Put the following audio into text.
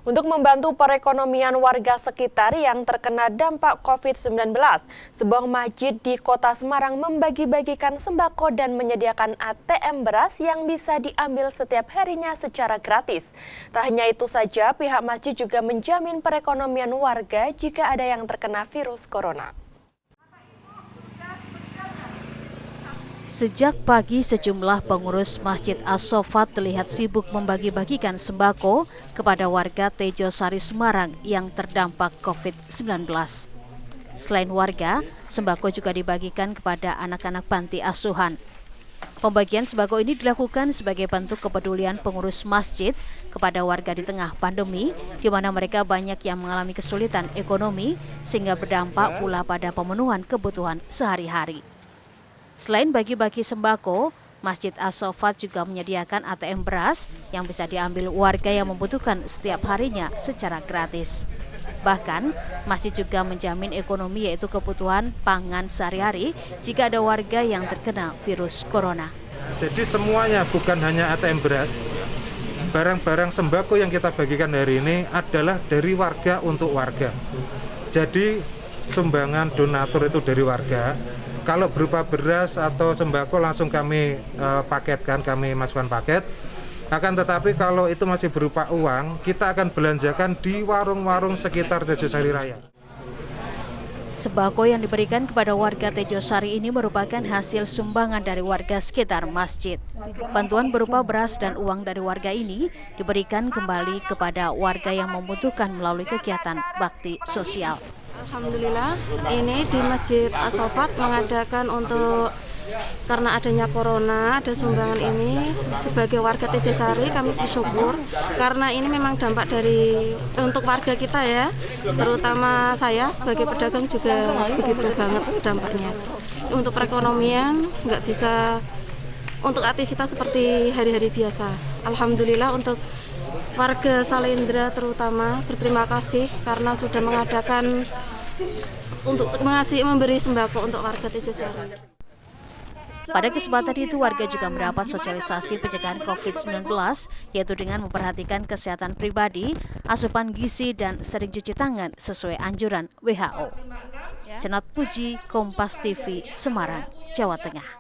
Untuk membantu perekonomian warga sekitar yang terkena dampak COVID-19, sebuah masjid di Kota Semarang membagi-bagikan sembako dan menyediakan ATM beras yang bisa diambil setiap harinya secara gratis. Tak hanya itu saja, pihak masjid juga menjamin perekonomian warga jika ada yang terkena virus corona. Sejak pagi, sejumlah pengurus Masjid As-Sofat terlihat sibuk membagi-bagikan sembako kepada warga Tejosari Semarang yang terdampak COVID-19. Selain warga, sembako juga dibagikan kepada anak-anak panti asuhan. Pembagian sembako ini dilakukan sebagai bentuk kepedulian pengurus masjid kepada warga di tengah pandemi, di mana mereka banyak yang mengalami kesulitan ekonomi sehingga berdampak pula pada pemenuhan kebutuhan sehari-hari. Selain bagi-bagi sembako, Masjid As-Sofat juga menyediakan ATM beras yang bisa diambil warga yang membutuhkan setiap harinya secara gratis. Bahkan, masjid juga menjamin ekonomi yaitu kebutuhan pangan sehari-hari jika ada warga yang terkena virus corona. Jadi semuanya bukan hanya ATM beras, barang-barang sembako yang kita bagikan hari ini adalah dari warga untuk warga. Jadi sumbangan donatur itu dari warga. Kalau berupa beras atau sembako langsung kami paketkan, kami masukkan paket. Akan tetapi kalau itu masih berupa uang, kita akan belanjakan di warung-warung sekitar Tejosari Raya. Sembako yang diberikan kepada warga Tejosari ini merupakan hasil sumbangan dari warga sekitar masjid. Bantuan berupa beras dan uang dari warga ini diberikan kembali kepada warga yang membutuhkan melalui kegiatan bakti sosial. Alhamdulillah, ini di Masjid As-Sofat mengadakan karena adanya corona, ada sumbangan ini. Sebagai warga Tejosari kami bersyukur karena ini memang dampak untuk warga kita ya, terutama saya sebagai pedagang juga begitu banget dampaknya. Untuk perekonomian nggak bisa untuk aktivitas seperti hari-hari biasa. Alhamdulillah untuk warga Salendra terutama berterima kasih karena sudah mengadakan memberi sembako untuk warga Tejosari. Pada kesempatan itu, warga juga mendapat sosialisasi pencegahan COVID-19, yaitu dengan memperhatikan kesehatan pribadi, asupan gizi, dan sering cuci tangan sesuai anjuran WHO. Senat Puji, Kompas TV, Semarang, Jawa Tengah.